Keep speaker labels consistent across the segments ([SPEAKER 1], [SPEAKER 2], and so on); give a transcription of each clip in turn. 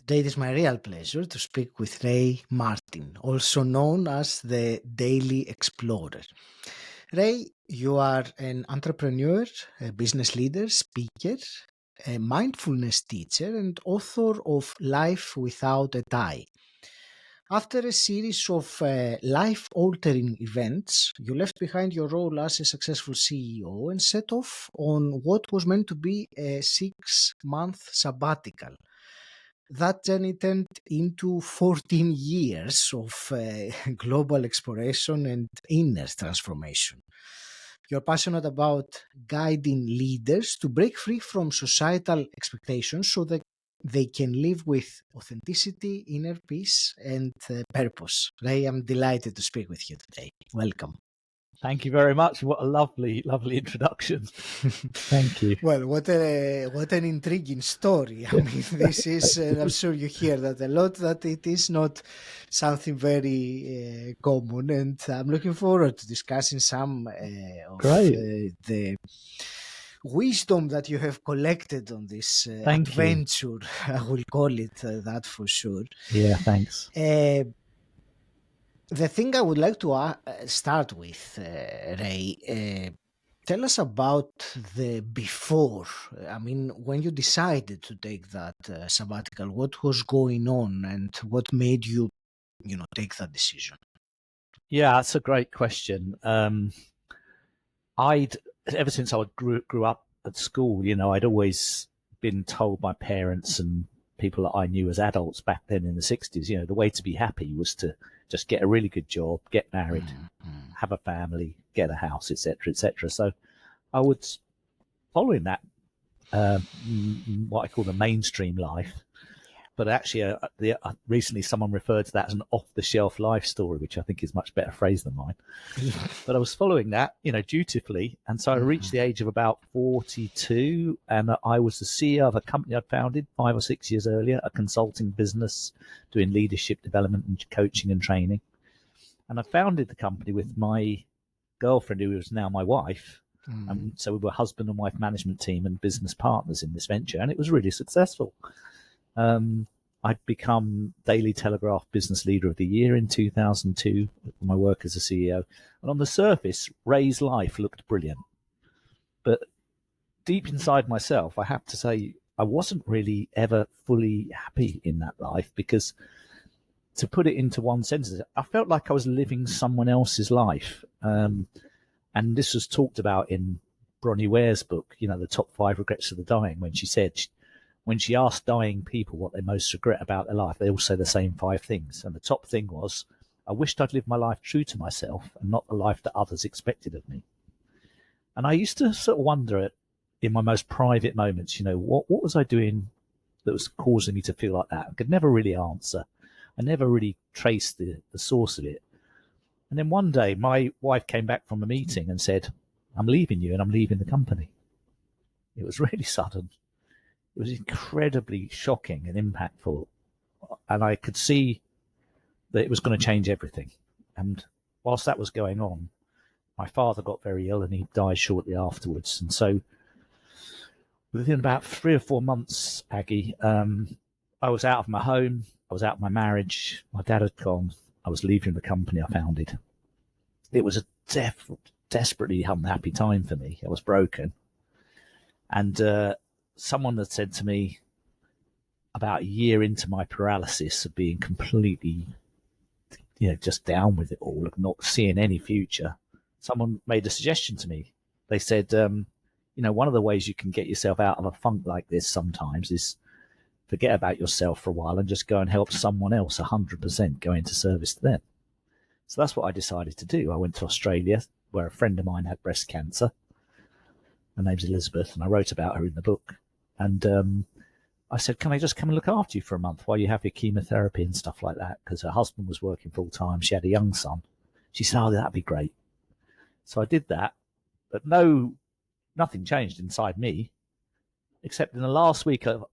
[SPEAKER 1] Today it is my real pleasure to speak with Ray Martin, also known as the Daily Explorer. Ray, you are an entrepreneur, a business leader, speaker, a mindfulness teacher, and author of Life Without a Tie. After a series of life-altering events, you left behind your role as a successful CEO and set off on what was meant to be a 6-month sabbatical. That journey turned into 14 years of global exploration and inner transformation. You're passionate about guiding leaders to break free from societal expectations so that they can live with authenticity, inner peace, and purpose. Ray, I'm delighted to speak with you today. Welcome.
[SPEAKER 2] Thank you very much. What a lovely, lovely introduction. Thank you.
[SPEAKER 1] Well, what an intriguing story. I mean, this is, I'm sure you hear that a lot, that it is not something very common. And I'm looking forward to discussing some of the wisdom that you have collected on this adventure. I will call it that for sure.
[SPEAKER 2] Yeah, thanks.
[SPEAKER 1] The thing I would like to start with, Ray, tell us about the before. I mean, when you decided to take that sabbatical, what was going on and what made you, take that decision?
[SPEAKER 2] Yeah, that's a great question. I'd ever since I grew up at school, I'd always been told by parents and people that I knew as adults back then in the 60s, the way to be happy was to just get a really good job, get married, have a family, get a house, etc., etc. So I was following that, what I call the mainstream life. But actually, recently someone referred to that as an off-the-shelf life story, which I think is much better phrase than mine. But I was following that, dutifully. And so I reached the age of about 42, and I was the CEO of a company I'd founded 5 or 6 years earlier, a consulting business doing leadership development and coaching and training. And I founded the company with my girlfriend, who is now my wife. And so we were husband and wife management team and business partners in this venture, and it was really successful. I'd become Daily Telegraph Business Leader of the Year in 2002 for my work as a CEO. And on the surface, Ray's life looked brilliant. But deep inside myself, I have to say, I wasn't really ever fully happy in that life, because to put it into one sentence, I felt like I was living someone else's life. And this was talked about in Bronnie Ware's book, The Top 5 Regrets of the Dying, when she said, when she asked dying people what they most regret about their life, they all say the same 5 things. And the top thing was, I wished I'd lived my life true to myself and not the life that others expected of me. And I used to sort of wonder in my most private moments, what was I doing that was causing me to feel like that? I could never really answer. I never really traced the source of it. And then one day my wife came back from a meeting and said, I'm leaving you and I'm leaving the company. It was really sudden. It was incredibly shocking and impactful. And I could see that it was going to change everything. And whilst that was going on, my father got very ill and he died shortly afterwards. And so within about 3 or 4 months, Aggie, I was out of my home. I was out of my marriage. My dad had gone. I was leaving the company I founded. It was a desperately unhappy time for me. I was broken. And someone had said to me about a year into my paralysis of being completely, just down with it all, of not seeing any future, someone made a suggestion to me. They said, one of the ways you can get yourself out of a funk like this sometimes is forget about yourself for a while and just go and help someone else 100%, go into service to them. So that's what I decided to do. I went to Australia, where a friend of mine had breast cancer. Her name's Elizabeth, and I wrote about her in the book. And I said, can I just come and look after you for a month while you have your chemotherapy and stuff like that? Because her husband was working full time. She had a young son. She said, oh, that'd be great. So I did that, but nothing changed inside me, except in the last week of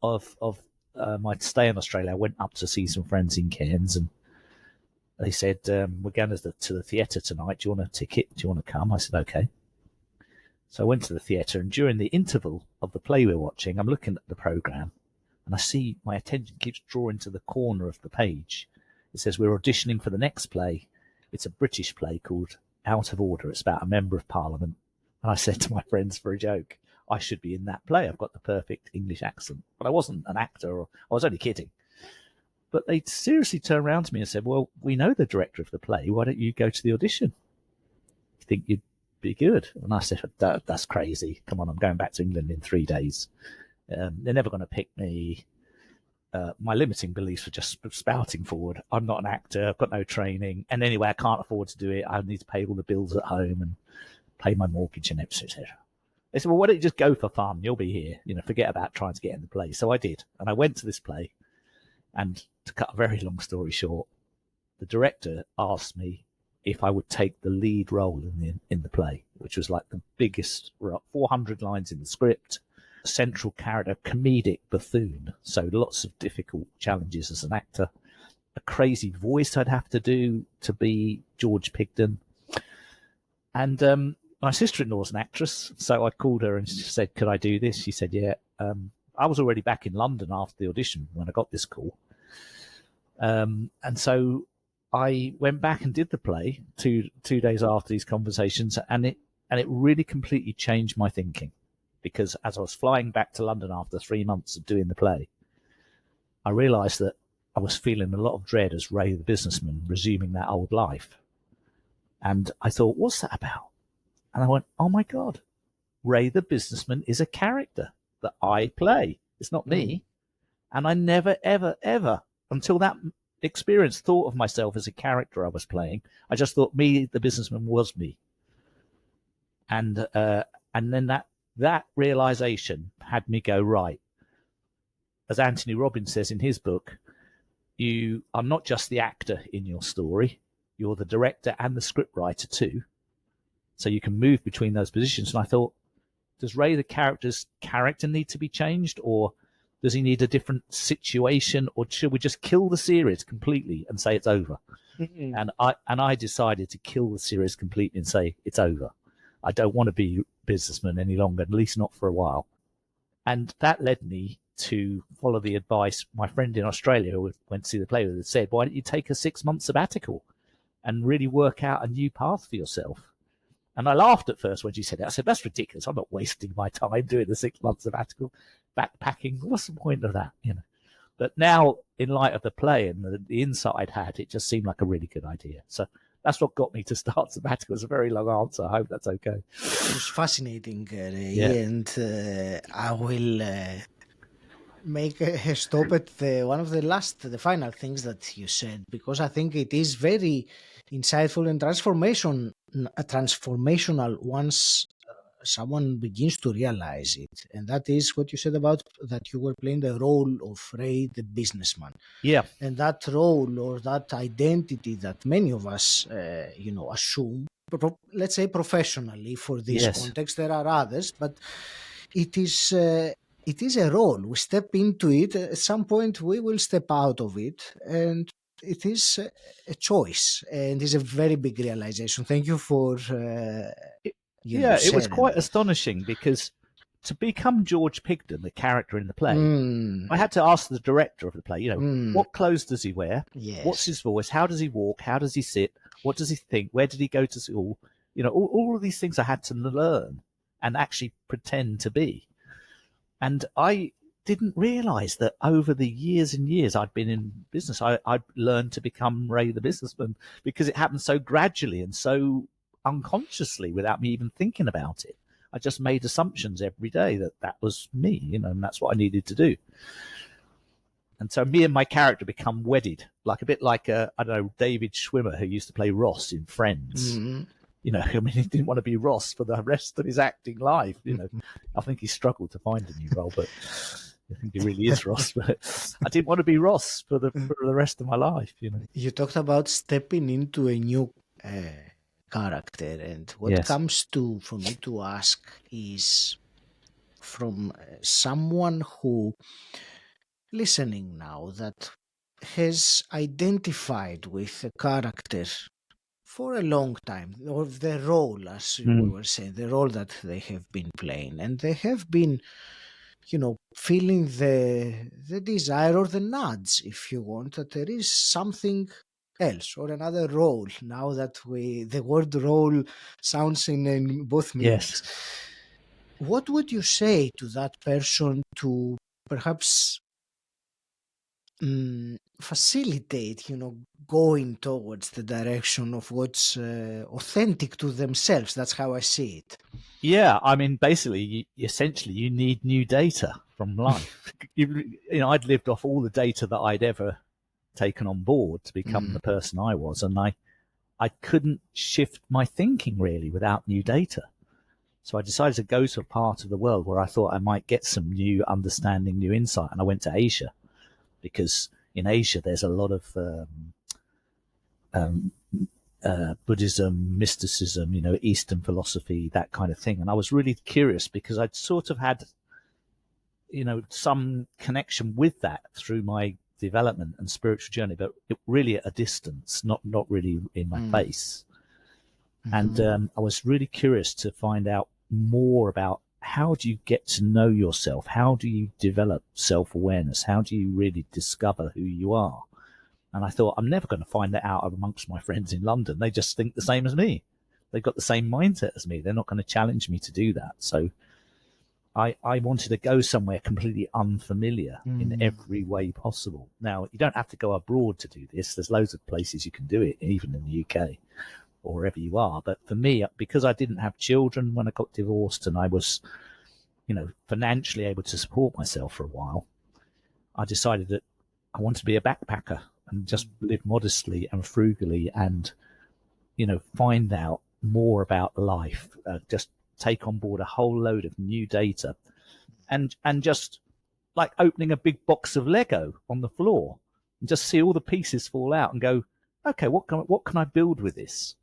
[SPEAKER 2] my stay in Australia, I went up to see some friends in Cairns, and they said, we're going to the theatre tonight. Do you want a ticket? Do you want to come? I said, okay. So I went to the theatre, and during the interval of the play we were watching, I'm looking at the programme, and I see my attention keeps drawing to the corner of the page. It says, we're auditioning for the next play. It's a British play called Out of Order. It's about a member of parliament. And I said to my friends for a joke, I should be in that play. I've got the perfect English accent. But I wasn't an actor, or I was only kidding. But they seriously turned around to me and said, well, we know the director of the play. Why don't you go to the audition? You think you'd be good? And I said, that's crazy. Come on, I'm going back to England in 3 days. They're never going to pick me. My limiting beliefs were just spouting forward. I'm not an actor. I've got no training. And anyway, I can't afford to do it. I need to pay all the bills at home and pay my mortgage and etc. They said, well, why don't you just go for fun? You'll be here. Forget about trying to get in the play. So I did. And I went to this play. And to cut a very long story short, the director asked me if I would take the lead role in the play, which was like the biggest, 400 lines in the script, central character, comedic buffoon. So lots of difficult challenges as an actor, a crazy voice I'd have to do to be George Pigden. And my sister-in-law's an actress, so I called her and she said, could I do this? She said, yeah. I was already back in London after the audition when I got this call. And so I went back and did the play two days after these conversations, and it really completely changed my thinking. Because as I was flying back to London after 3 months of doing the play, I realised that I was feeling a lot of dread as Ray the businessman resuming that old life. And I thought, what's that about? And I went, oh my God, Ray the businessman is a character that I play. It's not me. And I never, ever, ever, until that experience, thought of myself as a character I was playing. I just thought me, the businessman, was me. And then that realization had me go, right. As Anthony Robbins says in his book, you are not just the actor in your story, you're the director and the scriptwriter too. So you can move between those positions. And I thought, does Ray the character's character need to be changed, or does he need a different situation, or should we just kill the series completely and say it's over? Mm-hmm. And I decided to kill the series completely and say it's over. I don't want to be a businessman any longer, at least not for a while. And that led me to follow the advice my friend in Australia who went to see the play with said, why don't you take a 6-month sabbatical and really work out a new path for yourself? And I laughed at first when she said it. I said, that's ridiculous. I'm not wasting my time doing the 6-month sabbatical, backpacking. What's the point of that? But now, in light of the play and the insight I'd had, it just seemed like a really good idea. So that's what got me to start sabbatical. It's a very long answer. I hope that's okay.
[SPEAKER 1] It was fascinating, Ray, and I will make a stop at one of the final things that you said, because I think it is very insightful and transformational once someone begins to realize it. And that is what you said about that you were playing the role of Ray the businessman.
[SPEAKER 2] Yeah.
[SPEAKER 1] And that role or that identity that many of us, assume, let's say professionally for this context, there are others, but it is a role. We step into it. At some point, we will step out of it, and it is a choice, and it's a very big realization. Thank you for
[SPEAKER 2] it was quite astonishing, because to become George Pigden, the character in the play, I had to ask the director of the play, what clothes does he wear? Yes. What's his voice? How does he walk? How does he sit? What does he think? Where did he go to school? All of these things I had to learn and actually pretend to be. And I didn't realize that over the years and years I'd been in business, I'd learned to become Ray the businessman, because it happened so gradually and so unconsciously without me even thinking about it. I just made assumptions every day that was me, and that's what I needed to do. And so me and my character become wedded, like a bit like, I don't know, David Schwimmer, who used to play Ross in Friends. Mm-hmm. He didn't want to be Ross for the rest of his acting life. I think he struggled to find a new role, but I think he really is Ross. But I didn't want to be Ross for the rest of my life.
[SPEAKER 1] You talked about stepping into a new character, and what comes for me to ask is, from someone who listening now that has identified with a character for a long time, or the role, as we were saying, the role that they have been playing, and they have been feeling the desire or the nudge, if you want, that there is something else or another role. Now that the word role sounds in both
[SPEAKER 2] Yes.
[SPEAKER 1] meanings. What would you say to that person to perhaps facilitate, going towards the direction of what's authentic to themselves? That's how I see it.
[SPEAKER 2] Yeah, I mean, basically, essentially, you need new data from life. I'd lived off all the data that I'd ever taken on board to become
[SPEAKER 1] Mm.
[SPEAKER 2] the person I was, and I couldn't shift my thinking really without new data. So I decided to go to a part of the world where I thought I might get some new understanding, new insight, and I went to Asia because in Asia there's a lot of um, Buddhism, mysticism, Eastern philosophy, that kind of thing. And I was really curious because I'd sort of had, some connection with that through my development and spiritual journey, but really at a distance, not really in my
[SPEAKER 1] Mm.
[SPEAKER 2] face. And
[SPEAKER 1] Mhm.
[SPEAKER 2] I was really curious to find out more about how do you get to know yourself? How do you develop self-awareness? How do you really discover who you are? And I thought, I'm never going to find that out amongst my friends in London. They just think the same as me. They've got the same mindset as me. They're not going to challenge me to do that. So I wanted to go somewhere completely unfamiliar in
[SPEAKER 1] Mm.
[SPEAKER 2] every way possible. Now, you don't have to go abroad to do this. There's loads of places you can do it, even in the UK or wherever you are. But for me, because I didn't have children when I got divorced and I was, financially able to support myself for a while, I decided that I wanted to be a backpacker and just live modestly and frugally and, find out more about life, just take on board a whole load of new data and just like opening a big box of Lego on the floor and just see all the pieces fall out and go, okay, what can I build with this?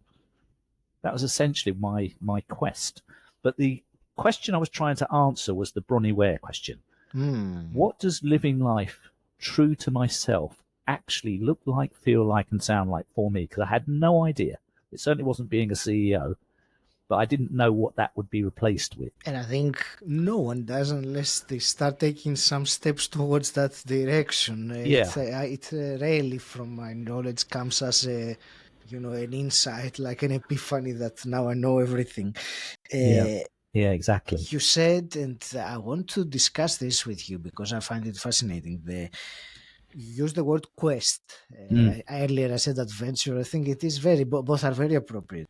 [SPEAKER 2] That was essentially my quest. But the question I was trying to answer was the Bronnie Ware question.
[SPEAKER 1] Mm.
[SPEAKER 2] What does living life true to myself actually look like, feel like, and sound like for me? Because I had no idea. It certainly wasn't being a CEO, but I didn't know what that would be replaced with.
[SPEAKER 1] And I think no one does unless they start taking some steps towards that direction.
[SPEAKER 2] Yeah,
[SPEAKER 1] Rarely, from my knowledge, comes as an insight, like an epiphany that now I know everything.
[SPEAKER 2] yeah,
[SPEAKER 1] Uh,
[SPEAKER 2] yeah, exactly.
[SPEAKER 1] you said, and I want to discuss this with you because I find it fascinating. You use the word quest.
[SPEAKER 2] Mm,
[SPEAKER 1] Earlier I said adventure. I think it is both are very appropriate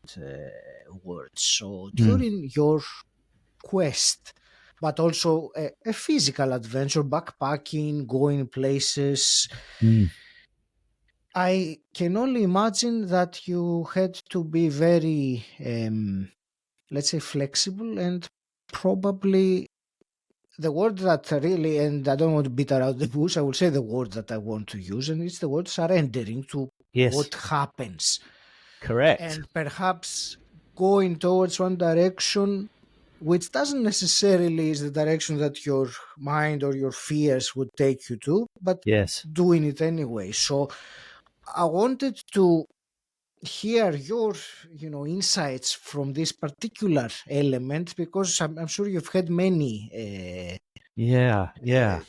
[SPEAKER 1] words. So
[SPEAKER 2] mm,
[SPEAKER 1] during your quest, but also a physical adventure, backpacking, going places.
[SPEAKER 2] mm,
[SPEAKER 1] I can only imagine that you had to be very, let's say, flexible and probably the word that really, and I don't want to beat around the bush, I will say the word that I want to use, and it's the word surrendering to
[SPEAKER 2] yes,
[SPEAKER 1] what happens.
[SPEAKER 2] correct.
[SPEAKER 1] And perhaps going towards one direction which doesn't necessarily is the direction that your mind or your fears would take you to, but
[SPEAKER 2] Yes.
[SPEAKER 1] doing it anyway. So I wanted to hear your insights from this particular element because I'm sure you've had many
[SPEAKER 2] Yeah, yeah,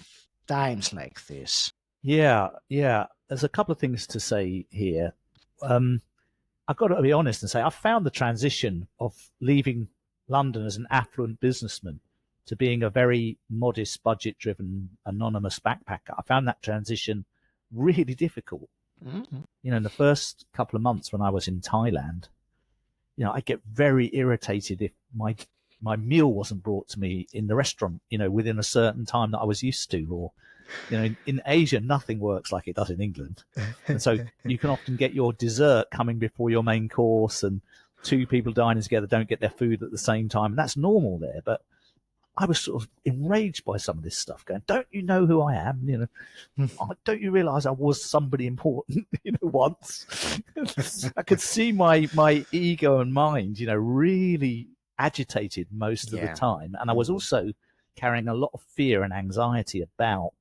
[SPEAKER 1] times like this.
[SPEAKER 2] yeah, yeah. There's a couple of things to say here. Um, I've got to be honest and say I found the transition of leaving London as an affluent businessman to being a very modest, budget-driven, anonymous backpacker. I found that transition really difficult.
[SPEAKER 1] Mhm.
[SPEAKER 2] In the first couple of months when I was in Thailand, I get very irritated if my meal wasn't brought to me in the restaurant, within a certain time that I was used to, or in Asia, nothing works like it does in England. And so you can often get your dessert coming before your main course, and two people dining together don't get their food at the same time. And that's normal there. But I was sort of enraged by some of this stuff, going, don't you know who I am? Don't you realize I was somebody important, once? I could see my ego and mind, really agitated most of the
[SPEAKER 1] Yeah.
[SPEAKER 2] time. And I was
[SPEAKER 1] Mm.
[SPEAKER 2] also carrying a lot of fear and anxiety about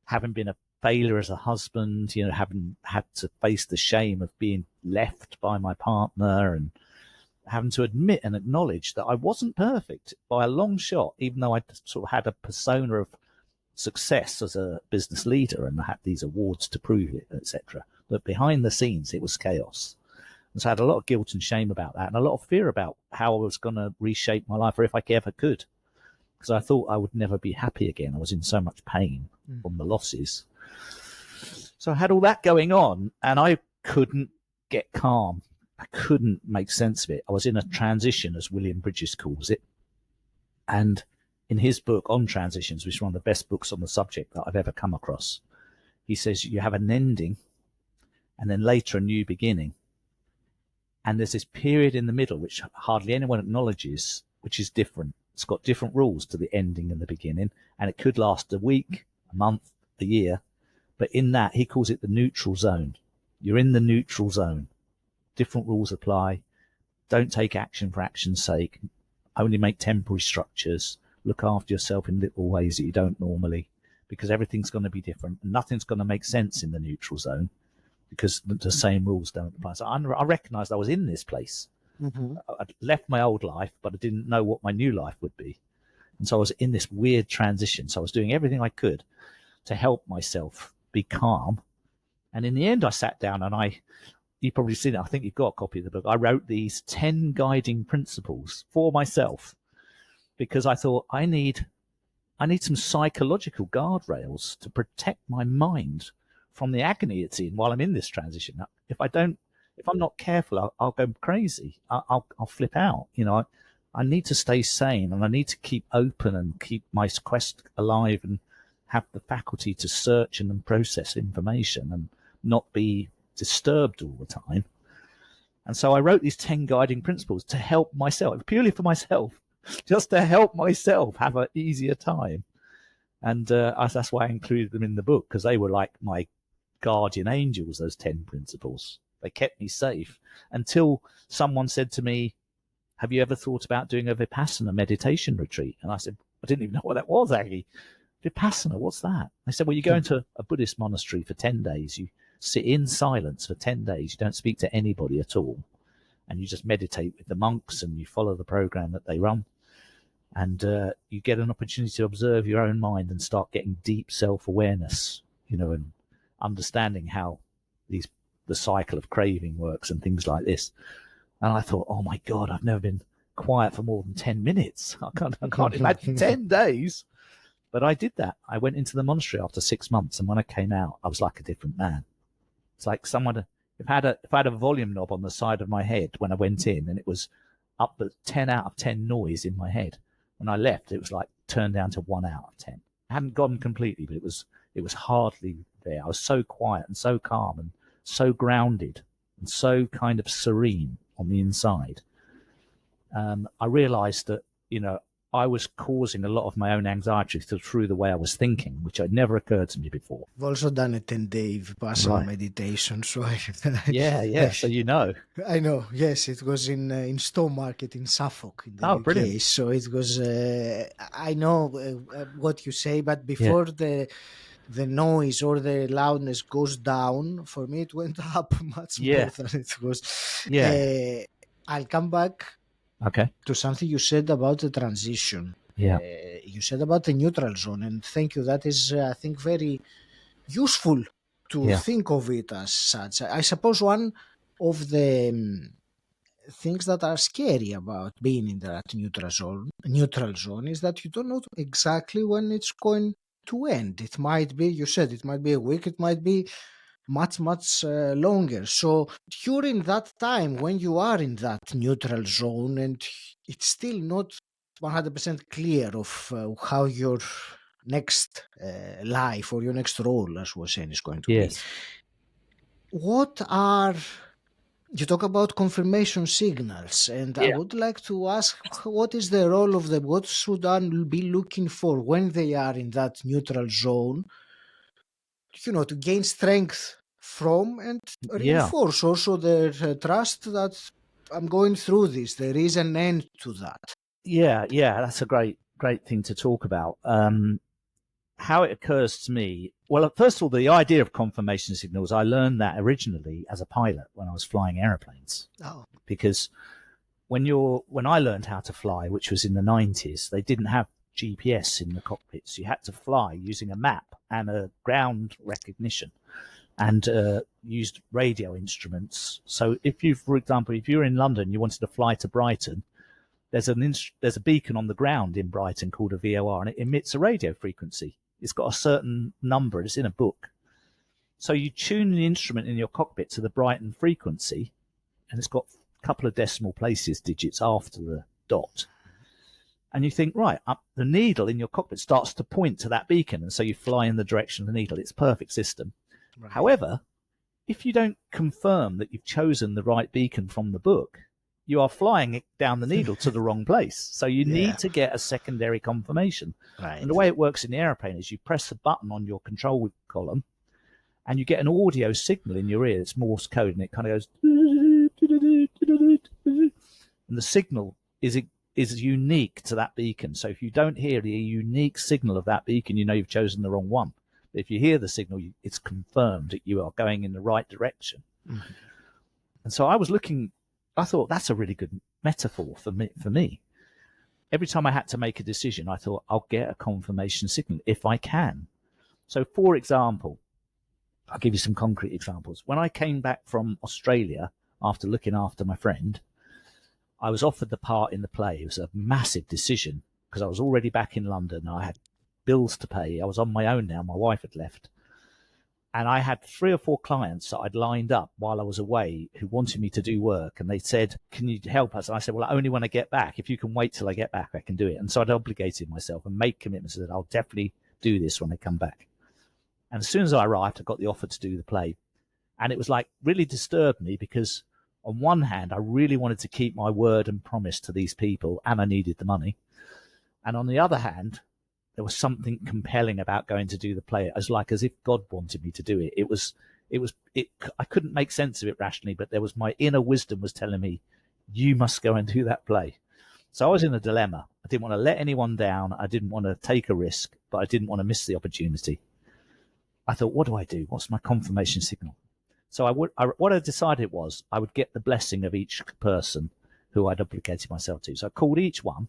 [SPEAKER 2] having been a failure as a husband, having had to face the shame of being left by my partner and having to admit and acknowledge that I wasn't perfect by a long shot, even though I sort of had a persona of success as a business leader and I had these awards to prove it, etc. But behind the scenes, it was chaos. And so I had a lot of guilt and shame about that and a lot of fear about how I was going to reshape my life or if I ever could. Because I thought I would never be happy again. I was in so much pain from the losses. So I had all that going on and I couldn't get calm. I couldn't make sense of it. I was in a transition, as William Bridges calls it. And in his book on transitions, which is one of the best books on the subject that I've ever come across, he says you have an ending and then later a new beginning. And there's this period in the middle, which hardly anyone acknowledges, which is different. It's got different rules to the ending and the beginning, and it could last a week, a month, a year. But in that, he calls it the neutral zone. You're in the neutral zone. Different rules apply. Don't take action for action's sake. Only make temporary structures. Look after yourself in little ways that you don't normally, because everything's going to be different. And nothing's going to make sense in the neutral zone because the same rules don't apply. So I recognized I was in this place.
[SPEAKER 1] Mm-hmm.
[SPEAKER 2] I'd left my old life, but I didn't know what my new life would be. And so I was in this weird transition. So I was doing everything I could to help myself be calm. And in the end, I sat down and you've probably seen it. I think you've got a copy of the book. I wrote these 10 guiding principles for myself because I thought I need some psychological guardrails to protect my mind from the agony it's in while I'm in this transition. If I'm not careful, I'll go crazy. I'll flip out. I need to stay sane and I need to keep open and keep my quest alive and have the faculty to search and process information and not be disturbed all the time. And so I wrote these 10 guiding principles to help myself, purely for myself, just to help myself have an easier time. And that's why I included them in the book, because they were like my guardian angels, those 10 principles. They kept me safe until someone said to me, have you ever thought about doing a Vipassana meditation retreat? And I said, I didn't even know what that was, Aggie. Vipassana, what's that? They said, well, you go into a Buddhist monastery for 10 days. You sit in silence for 10 days. You don't speak to anybody at all. And you just meditate with the monks and you follow the program that they run. And you get an opportunity to observe your own mind and start getting deep self-awareness, and understanding how the cycle of craving works and things like this. And I thought, oh my God, I've never been quiet for more than 10 minutes. I can't imagine 10 days. But I did that. I went into the monastery after 6 months. And when I came out, I was like a different man. It's like someone, if I had a volume knob on the side of my head when I went in and it was up at 10 out of 10 noise in my head. When I left, it was like turned down to 1 out of 10. I hadn't gone completely, but it was hardly there. I was so quiet and so calm and so grounded and so kind of serene on the inside. I realized that, I was causing a lot of my own anxiety through the way I was thinking, which had never occurred to me before.
[SPEAKER 1] I've also done a 10-day Vipassana meditation, so
[SPEAKER 2] Yeah. So
[SPEAKER 1] I know. Yes, it was in Stone Market in Suffolk in the UK.
[SPEAKER 2] Brilliant.
[SPEAKER 1] So it was. I know what you say, but before the noise or the loudness goes down, for me it went up much more than it was.
[SPEAKER 2] Yeah.
[SPEAKER 1] I'll come back.
[SPEAKER 2] Okay.
[SPEAKER 1] To something you said about the transition.
[SPEAKER 2] Yeah.
[SPEAKER 1] You said about the neutral zone, and thank you. That is, I think, very useful to think of it as such. I suppose one of the things that are scary about being in that neutral zone is that you don't know exactly when it's going to end. It might be, you said, it might be a week, it might be much longer. So during that time when you are in that neutral zone and it's still not 100% clear of how your next life or your next role, as we were saying, is going to be, what are, you talk about confirmation signals, and I would like to ask, what is the role of them? What should one be looking for when they are in that neutral zone, to gain strength from and reinforce also their trust that I'm going through this. There is an end to that.
[SPEAKER 2] Yeah, that's a great thing to talk about. How it occurs to me, well, first of all, the idea of confirmation signals, I learned that originally as a pilot when I was flying airplanes.
[SPEAKER 1] Oh.
[SPEAKER 2] Because when I learned how to fly, which was in the 90s, they didn't have GPS in the cockpits. You had to fly using a map and a ground recognition, and used radio instruments. So if you, for example, if you're in London, you wanted to fly to Brighton, there's a beacon on the ground in Brighton called a VOR, and it emits a radio frequency. It's got a certain number. It's in a book. So you tune the instrument in your cockpit to the Brighton frequency, and it's got a couple of decimal places, digits after the dot. And you think, right, up the needle in your cockpit starts to point to that beacon, and so you fly in the direction of the needle. It's a perfect system.
[SPEAKER 1] Right.
[SPEAKER 2] However, if you don't confirm that you've chosen the right beacon from the book, you are flying it down the needle to the wrong place. So you need to get a secondary confirmation.
[SPEAKER 1] Right.
[SPEAKER 2] And the way it works in the airplane is you press a button on your control column, and you get an audio signal in your ear. It's Morse code, and it kind of goes, and the signal is unique to that beacon. So if you don't hear the unique signal of that beacon, you know you've chosen the wrong one. But if you hear the signal, it's confirmed that you are going in the right direction. Mm-hmm. And so I thought that's a really good metaphor for me. Every time I had to make a decision, I thought I'll get a confirmation signal if I can. So for example, I'll give you some concrete examples. When I came back from Australia after looking after my friend, I was offered the part in the play. It was a massive decision because I was already back in London. I had bills to pay. I was on my own now. My wife had left. And I had 3 or 4 clients that I'd lined up while I was away who wanted me to do work. And they said, can you help us? And I said, well, I only want to get back. If you can wait till I get back, I can do it. And so I'd obligated myself and made commitments that I'll definitely do this when I come back. And as soon as I arrived, I got the offer to do the play. And it was like really disturbed me because on one hand, I really wanted to keep my word and promise to these people, and I needed the money. And on the other hand, there was something compelling about going to do the play. It was like as if God wanted me to do it. I couldn't make sense of it rationally, but there was my inner wisdom was telling me, you must go and do that play. So I was in a dilemma. I didn't want to let anyone down. I didn't want to take a risk, but I didn't want to miss the opportunity. I thought, what do I do? What's my confirmation signal? So what I decided was I would get the blessing of each person who I'd obligated myself to. So I called each one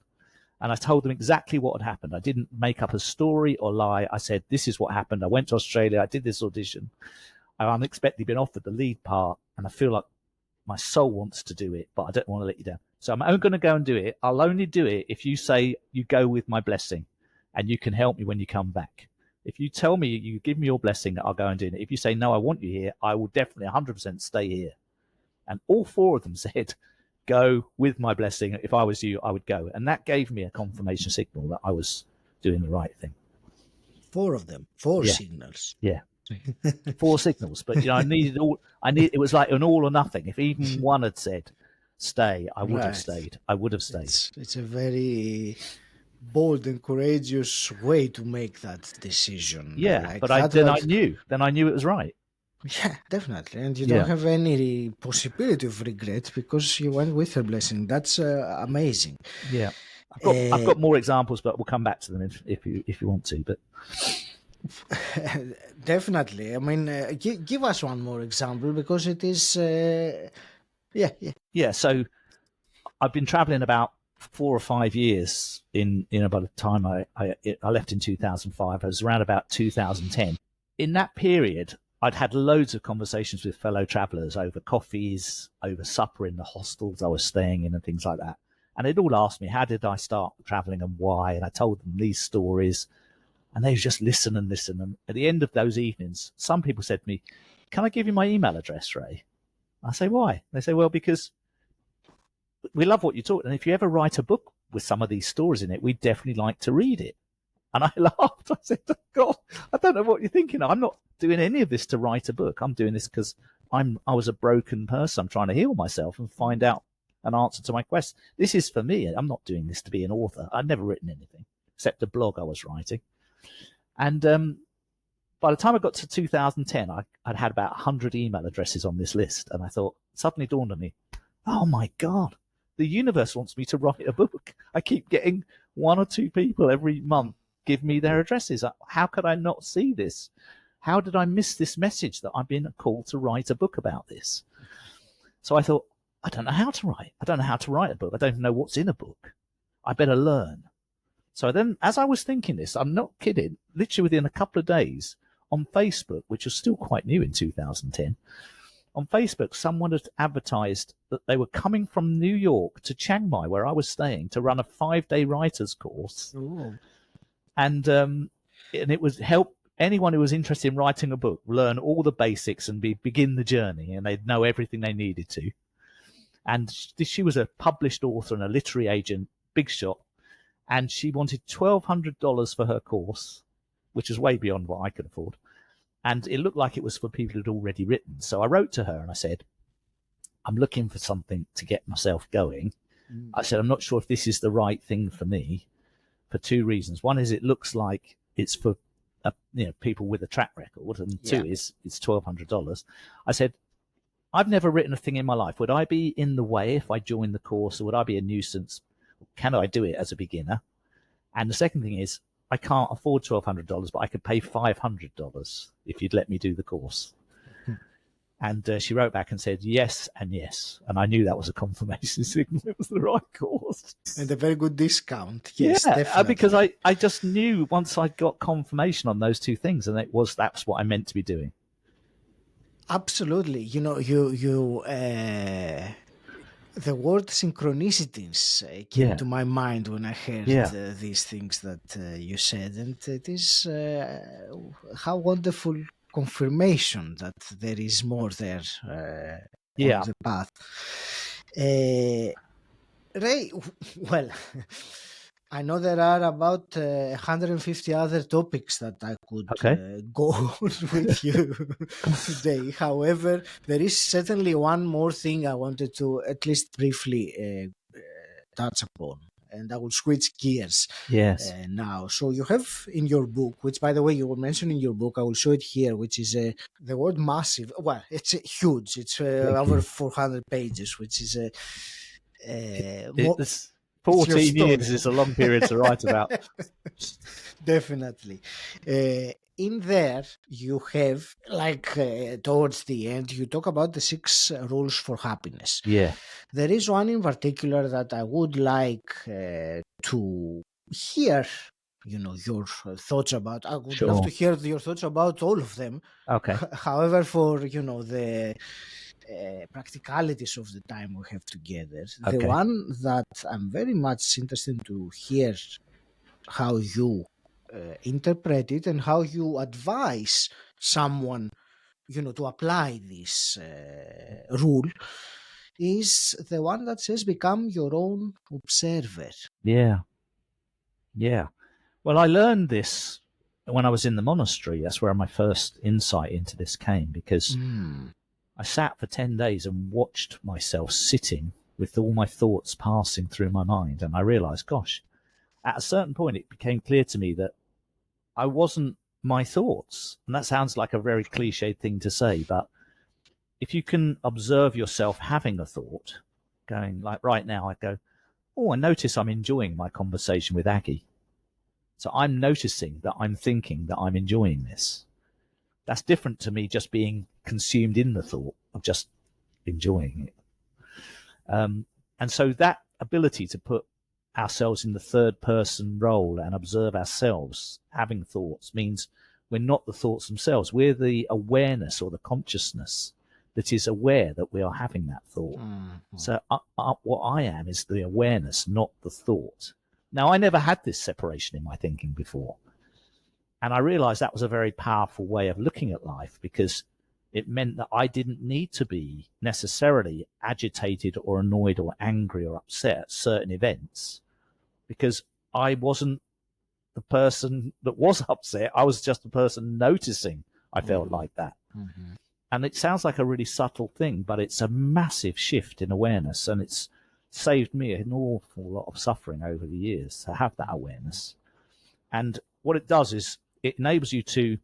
[SPEAKER 2] and I told them exactly what had happened. I didn't make up a story or lie. I said, this is what happened. I went to Australia. I did this audition. I unexpectedly been offered the lead part, and I feel like my soul wants to do it, but I don't want to let you down. So I'm only going to go and do it. I'll only do it if you say you go with my blessing and you can help me when you come back. If you tell me, you give me your blessing, I'll go and do it. If you say, no, I want you here, I will definitely 100% stay here. And all 4 of them said, go with my blessing. If I was you, I would go. And that gave me a confirmation signal that I was doing the right thing.
[SPEAKER 1] 4 of them, 4 signals.
[SPEAKER 2] Yeah. 4 signals. But, I needed it was like an all or nothing. If even one had said, stay, I would have stayed. I would have stayed.
[SPEAKER 1] It's a very bold and courageous way to make that decision.
[SPEAKER 2] Yeah, but I knew it was right.
[SPEAKER 1] Yeah, definitely. And you don't have any possibility of regret because you went with her blessing. That's amazing.
[SPEAKER 2] Yeah. I've got more examples, but we'll come back to them if you want to. But
[SPEAKER 1] definitely. I mean, give us one more example because it is.
[SPEAKER 2] Yeah. So I've been traveling about 4 or 5 years in about the time I left in 2005. I was around about 2010. In that period, I'd had loads of conversations with fellow travelers over coffees, over supper in the hostels I was staying in and things like that. And they'd all asked me, how did I start traveling and why? And I told them these stories and they would just listen. And at the end of those evenings, some people said to me, can I give you my email address, Ray? I say, why? They say, well, because we love what you talk. And if you ever write a book with some of these stories in it, we'd definitely like to read it. And I laughed. I said, God, I don't know what you're thinking. I'm not doing any of this to write a book. I'm doing this because I was a broken person. I'm trying to heal myself and find out an answer to my quest. This is for me. I'm not doing this to be an author. I'd never written anything except a blog I was writing. And by the time I got to 2010, I'd had about 100 email addresses on this list. And I thought, suddenly dawned on me, oh my God, the universe wants me to write a book. I keep getting 1 or 2 people every month give me their addresses. How could I not see this? How did I miss this message that I've been called to write a book about this? So I thought, I don't know how to write. I don't know how to write a book. I don't even know what's in a book. I better learn. So then, as I was thinking this, I'm not kidding, literally within a couple of days, on Facebook, which was still quite new in 2010, on Facebook, someone had advertised that they were coming from New York to Chiang Mai, where I was staying, to run a 5-day writer's course.
[SPEAKER 1] Oh.
[SPEAKER 2] And it would help anyone who was interested in writing a book learn all the basics and begin the journey, and they'd know everything they needed to. And she was a published author and a literary agent, big shot, and she wanted $1,200 for her course, which was way beyond what I could afford. And it looked like it was for people who'd already written. So I wrote to her and I said, I'm looking for something to get myself going. I said, I'm not sure if this is the right thing for me for two reasons. One is it looks like it's for people with a track record, and two is it's $1,200. I said, I've never written a thing in my life. Would I be in the way if I joined the course, or would I be a nuisance? Can I do it as a beginner? And the second thing is, I can't afford $1,200, but I could pay $500 if you'd let me do the course. And she wrote back and said yes and yes. And I knew that was a confirmation signal. It was the right course.
[SPEAKER 1] And a very good discount. Yes, definitely.
[SPEAKER 2] Because I just knew once I got confirmation on those two things, and that's what I meant to be doing.
[SPEAKER 1] Absolutely. The word synchronicities came to my mind when I heard these things that you said. And it is how wonderful confirmation that there is more there on the path. Ray, well, I know there are about 150 other topics that I could go on with you today. However, there is certainly one more thing I wanted to at least briefly touch upon. And I will switch gears now. So you have in your book, which by the way you were mentioning in your book, I will show it here, which is the word massive. Well, it's huge. It's over 400 pages, which is
[SPEAKER 2] it's 14 years is a long period to write about.
[SPEAKER 1] Definitely. In there, you have, towards the end, you talk about the 6 rules for happiness.
[SPEAKER 2] Yeah.
[SPEAKER 1] There is one in particular that I would like to hear, your thoughts about. I would love to hear your thoughts about all of them.
[SPEAKER 2] Okay.
[SPEAKER 1] However, for, the practicalities of the time we have together, the one that I'm very much interested to hear how you interpret it and how you advise someone, to apply this rule, is the one that says become your own observer.
[SPEAKER 2] Yeah. Well, I learned this when I was in the monastery. That's where my first insight into this came, because I sat for 10 days and watched myself sitting with all my thoughts passing through my mind. And I realized, gosh, at a certain point, it became clear to me that I wasn't my thoughts. And that sounds like a very cliched thing to say, but if you can observe yourself having a thought, going like right now, I go, oh, I notice I'm enjoying my conversation with Aggie. So I'm noticing that I'm thinking that I'm enjoying this. That's different to me just being consumed in the thought of just enjoying it. And so that ability to put ourselves in the third person role and observe ourselves having thoughts means we're not the thoughts themselves. We're the awareness or the consciousness that is aware that we are having that thought. Mm-hmm. So what I am is the awareness, not the thought. Now, I never had this separation in my thinking before. And I realized that was a very powerful way of looking at life, because it meant that I didn't need to be necessarily agitated or annoyed or angry or upset at certain events, because I wasn't the person that was upset. I was just the person noticing I felt like that. Mm-hmm. And it sounds like a really subtle thing, but it's a massive shift in awareness, and it's saved me an awful lot of suffering over the years to have that awareness. And what it does is it enables you to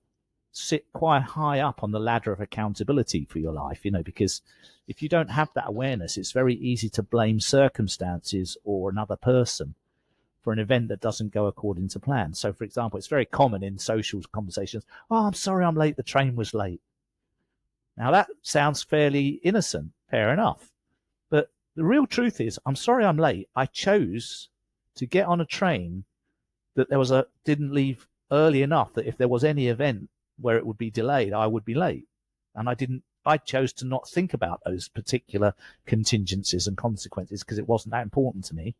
[SPEAKER 2] sit quite high up on the ladder of accountability for your life, because if you don't have that awareness, it's very easy to blame circumstances or another person for an event that doesn't go according to plan. So, for example, it's very common in social conversations, oh, I'm sorry I'm late, the train was late. Now, that sounds fairly innocent, fair enough. But The real truth is, I'm sorry I'm late. I chose to get on a train that didn't leave early enough that if there was any event where it would be delayed, I would be late. And I chose to not think about those particular contingencies and consequences because it wasn't that important to me.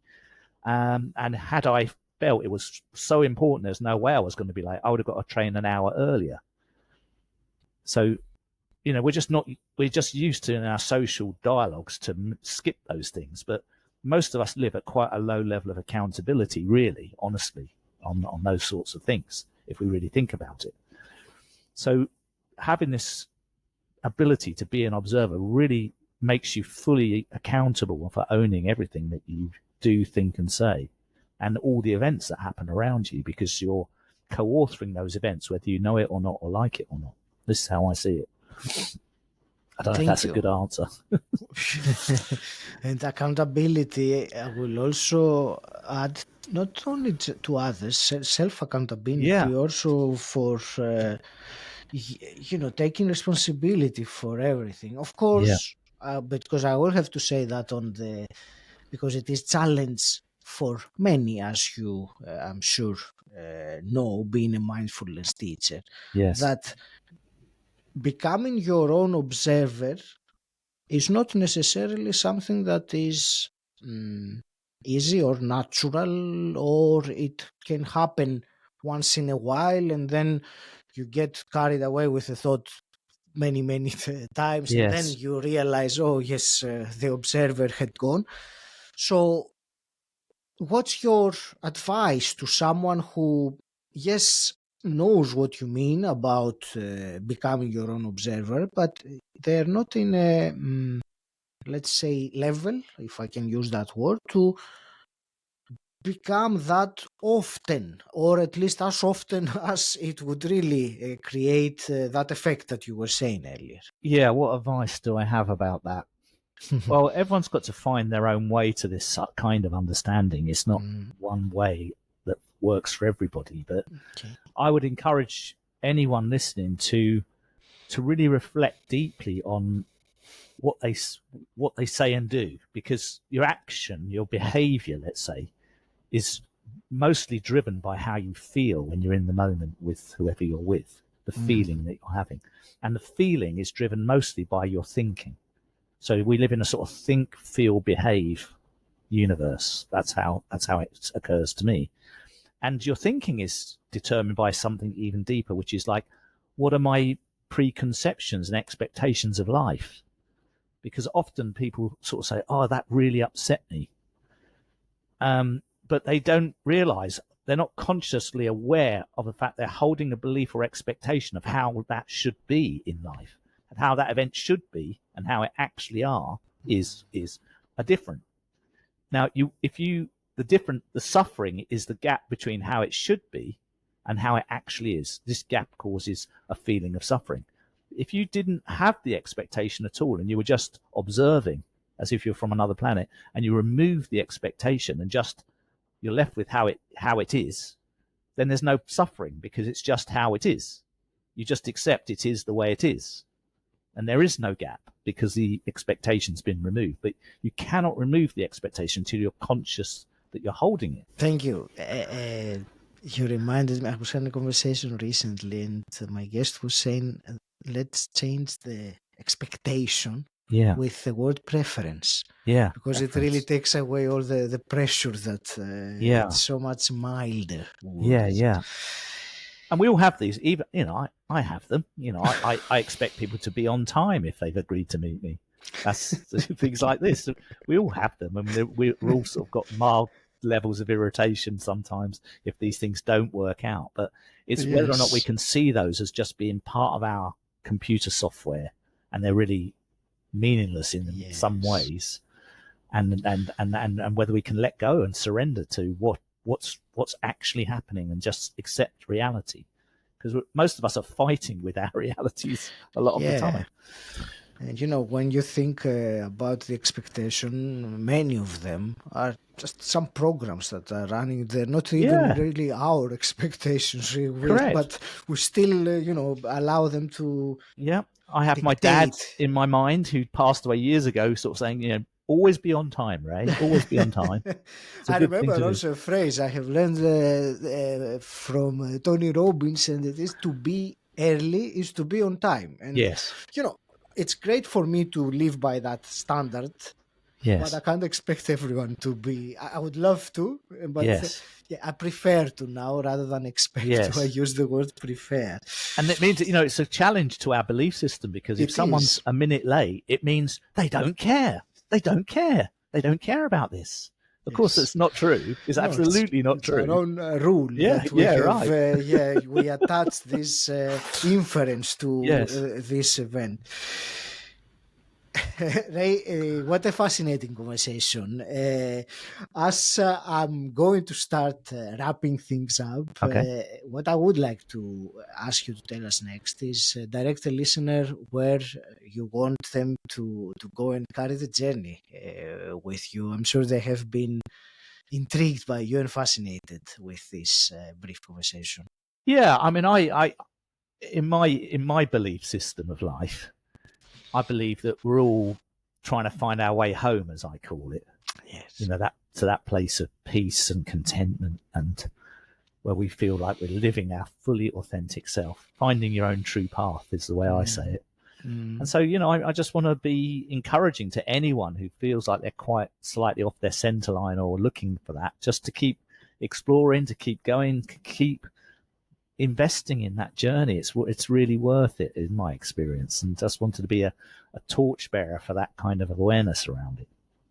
[SPEAKER 2] And had I felt it was so important, there's no way I was going to be late, I would have got a train an hour earlier. So, we're just used to in our social dialogues to skip those things. But most of us live at quite a low level of accountability, really, honestly, on those sorts of things, if we really think about it. So having this ability to be an observer really makes you fully accountable for owning everything that you do, think, and say, and all the events that happen around you, because you're co-authoring those events, whether you know it or not, or like it or not. This is how I see it. I don't know if that's a good answer.
[SPEAKER 1] And accountability, I will also add, not only to others, self-accountability, also for taking responsibility for everything. Of course, because I will have to say that because it is challenge for many, as you, I'm sure, know, being a mindfulness teacher, that becoming your own observer is not necessarily something that is easy or natural, or it can happen once in a while and then you get carried away with the thought many times, and then you realize, oh yes, the observer had gone. So what's your advice to someone who, yes, knows what you mean about becoming your own observer, but they're not in a let's say level, if I can use that word, to become that often, or at least as often as it would really create that effect that you were saying earlier?
[SPEAKER 2] Yeah, what advice do I have about that? Well, everyone's got to find their own way to this kind of understanding. It's not one way that works for everybody, but I would encourage anyone listening to really reflect deeply on what they say and do, because your action, your behavior, let's say, is mostly driven by how you feel when you're in the moment with whoever you're with, the feeling that you're having. And the feeling is driven mostly by your thinking. So we live in a sort of think, feel, behave universe. That's how it occurs to me. And your thinking is determined by something even deeper, which is like, what are my preconceptions and expectations of life? Because often people sort of say, oh, that really upset me. But they don't realize, they're not consciously aware of the fact they're holding a belief or expectation of how that should be in life, and how that event should be and how it actually is a different. Now, the suffering is the gap between how it should be and how it actually is. This gap causes a feeling of suffering. If you didn't have the expectation at all and you were just observing as if you're from another planet, and you remove the expectation and just you're left with how it is, then there's no suffering, because it's just how it is. You just accept it is the way it is, and there is no gap because the expectation's been removed. But you cannot remove the expectation until you're conscious that you're holding it.
[SPEAKER 1] Thank you. You reminded me, I was having a conversation recently and my guest was saying, let's change the expectation with the word preference. Because it really takes away all the pressure that it's so much milder.
[SPEAKER 2] And we all have these. Even I have them. I expect people to be on time if they've agreed to meet me. That's things like this. We all have them, and we're all sort of got mild levels of irritation sometimes if these things don't work out. But it's whether or not we can see those as just being part of our computer software, and they're really meaningless in some ways, and whether we can let go and surrender to what's actually happening and just accept reality, because most of us are fighting with our realities a lot of the time.
[SPEAKER 1] And when you think about the expectation, many of them are just some programs that are running. They're not even really our expectations, really, but we still, allow them to.
[SPEAKER 2] I have my dad in my mind, who passed away years ago, sort of saying, Always be on time, Ray. Always be on time. It's a
[SPEAKER 1] I
[SPEAKER 2] good thing
[SPEAKER 1] remember
[SPEAKER 2] to do.
[SPEAKER 1] also a phrase I have learned from Tony Robbins, and it is to be early is to be on time. And,
[SPEAKER 2] Yes.
[SPEAKER 1] it's great for me to live by that standard, but I
[SPEAKER 2] Yes.
[SPEAKER 1] can't expect everyone to be. I would love to, but
[SPEAKER 2] Yes.
[SPEAKER 1] yeah, I prefer to now rather than expect to. I
[SPEAKER 2] Yes.
[SPEAKER 1] use the word prefer.
[SPEAKER 2] And it means, it's a challenge to our belief system, because if
[SPEAKER 1] It
[SPEAKER 2] someone's
[SPEAKER 1] is.
[SPEAKER 2] a minute late, it means they don't care. They don't care. They don't care about this. Of course,
[SPEAKER 1] Yes.
[SPEAKER 2] that's not true. It's
[SPEAKER 1] No,
[SPEAKER 2] absolutely not
[SPEAKER 1] it's our
[SPEAKER 2] true.
[SPEAKER 1] own rule
[SPEAKER 2] Yeah.
[SPEAKER 1] that we
[SPEAKER 2] Yeah.
[SPEAKER 1] have.
[SPEAKER 2] Right.
[SPEAKER 1] Yeah, we attach this inference to
[SPEAKER 2] Yes.
[SPEAKER 1] this event. Ray, what a fascinating conversation. As I'm going to start wrapping things up,
[SPEAKER 2] Okay.
[SPEAKER 1] what I would like to ask you to tell us next is direct a listener where you want them to go and carry the journey with you. I'm sure they have been intrigued by you and fascinated with this brief conversation.
[SPEAKER 2] Yeah. I mean, I in my belief system of life, I believe that we're all trying to find our way home, as I call it.
[SPEAKER 1] Yes.
[SPEAKER 2] That place of peace and contentment, and where we feel like we're living our fully authentic self. Finding your own true path is the way I say it. And so, I just want to be encouraging to anyone who feels like they're quite slightly off their center line or looking for that, just to keep exploring, to keep going, keep investing in that journey. It's really worth it, in my experience, and just wanted to be a torchbearer for that kind of awareness around it.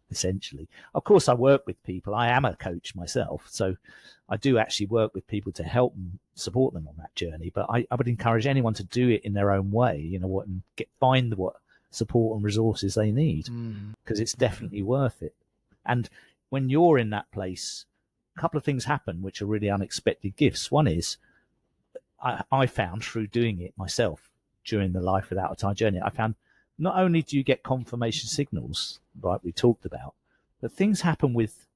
[SPEAKER 2] Essentially, of course, I work with people. I am a coach myself, so I do actually work with people to help and support them on that journey. But I would encourage anyone to do it in their own way, and find what support and resources they need, because it's definitely worth it. And when you're in that place, a couple of things happen which are really unexpected gifts. One is, I found through doing it myself during the Life Without a Time journey, I found not only do you get confirmation signals, like we talked about, but things happen with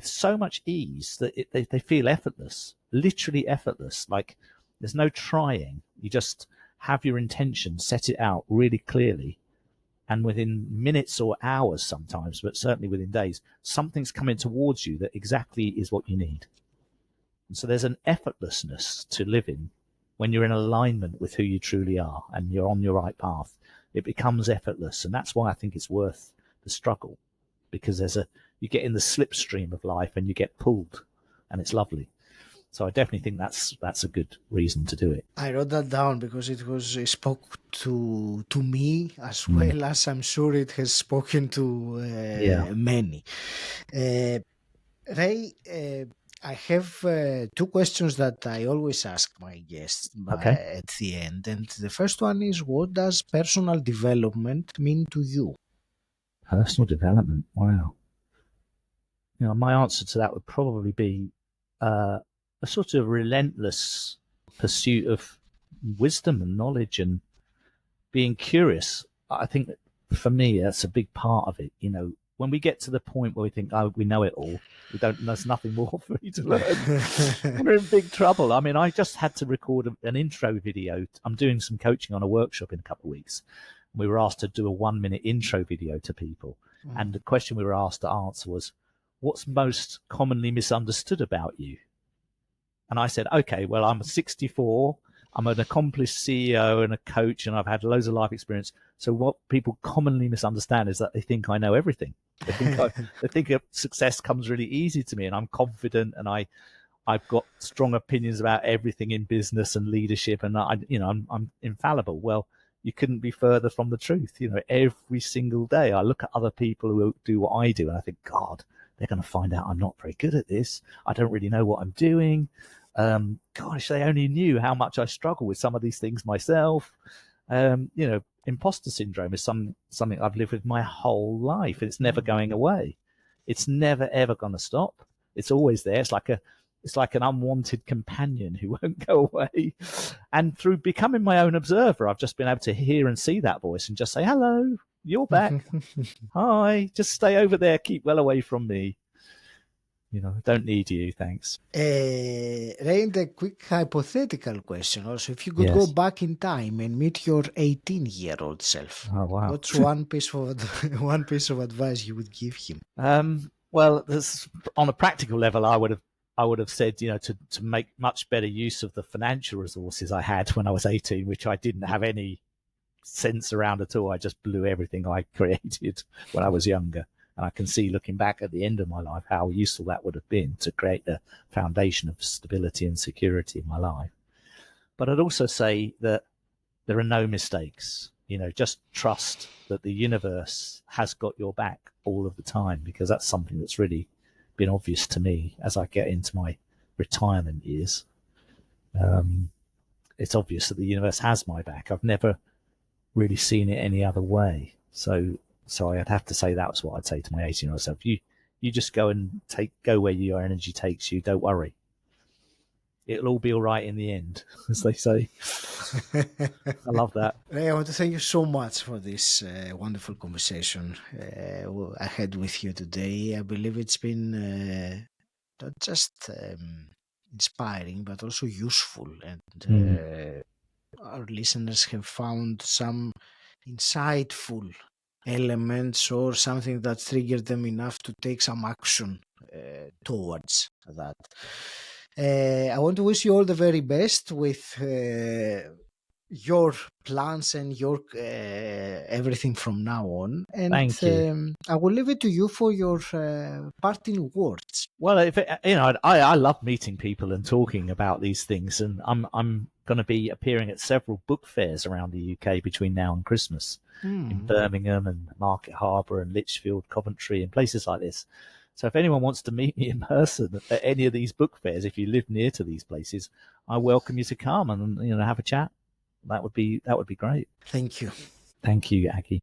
[SPEAKER 2] so much ease that they feel effortless, literally effortless. Like there's no trying. You just have your intention, set it out really clearly, and within minutes or hours sometimes, but certainly within days, something's coming towards you that exactly is what you need. And so there's an effortlessness to living when you're in alignment with who you truly are and you're on your right path. It becomes effortless, and that's why I think it's worth the struggle, because you get in the slipstream of life and you get pulled, and it's lovely. So I definitely think that's a good reason to do it.
[SPEAKER 1] I wrote that down because it spoke to me as well as I'm sure it has spoken to many. Ray, I have two questions that I always ask my guests
[SPEAKER 2] Okay.
[SPEAKER 1] at the end. And the first one is, what does personal development mean to you?
[SPEAKER 2] Personal development. Wow. My answer to that would probably be a sort of relentless pursuit of wisdom and knowledge and being curious. I think that for me, that's a big part of it. When we get to the point where we think, oh, we know it all, there's nothing more for me to learn, we're in big trouble. I mean, I just had to record an intro video. I'm doing some coaching on a workshop in a couple of weeks. We were asked to do a 1-minute intro video to people. And the question we were asked to answer was, what's most commonly misunderstood about you? And I said, okay, well, I'm 64. I'm an accomplished CEO and a coach, and I've had loads of life experience. So what people commonly misunderstand is that they think I know everything. They think success comes really easy to me, and I'm confident, and I've got strong opinions about everything in business and leadership, and I'm infallible. Well, you couldn't be further from the truth. Every single day I look at other people who do what I do, and I think, God, they're going to find out I'm not very good at this. I don't really know what I'm doing. Gosh, they only knew how much I struggle with some of these things myself. Imposter syndrome is something I've lived with my whole life, and it's never going away. It's never ever going to stop. It's always there. It's like an unwanted companion who won't go away. And through becoming my own observer, I've just been able to hear and see that voice and just say, hello, you're back. Hi, just stay over there. Keep well away from me. Don't need you, thanks.
[SPEAKER 1] Rain, a quick hypothetical question also. If you could go
[SPEAKER 2] Yes.
[SPEAKER 1] back in time and meet your 18-year-old self,
[SPEAKER 2] Oh, wow.
[SPEAKER 1] what's one piece of one piece of advice you would give him?
[SPEAKER 2] Well, on a practical level, I would have said, to make much better use of the financial resources I had when I was 18, which I didn't have any sense around at all. I just blew everything I created when I was younger. And I can see, looking back at the end of my life, how useful that would have been to create a foundation of stability and security in my life. But I'd also say that there are no mistakes. Just trust that the universe has got your back all of the time, because that's something that's really been obvious to me as I get into my retirement years. It's obvious that the universe has my back. I've never really seen it any other way. So I'd have to say that's what I'd say to my 18-year-old self. You just go where your energy takes you. Don't worry. It'll all be all right in the end, as they say. I love that.
[SPEAKER 1] Ray, I want to thank you so much for this wonderful conversation I had with you today. I believe it's been not just inspiring, but also useful. And
[SPEAKER 2] Mm,
[SPEAKER 1] our listeners have found some insightful elements or something that triggered them enough to take some action towards that. I want to wish you all the very best with your plans and your everything from now on. And
[SPEAKER 2] thank you.
[SPEAKER 1] I will leave it to you for your parting words.
[SPEAKER 2] Well, I love meeting people and talking about these things, and I'm going to be appearing at several book fairs around the UK between now and Christmas, in
[SPEAKER 1] Hmm.
[SPEAKER 2] Birmingham and Market Harbour and Lichfield, Coventry, and places like this. So if anyone wants to meet me in person at any of these book fairs, if you live near to these places, I welcome you to come and have a chat. That would be great.
[SPEAKER 1] Thank you.
[SPEAKER 2] Thank you, Aggie.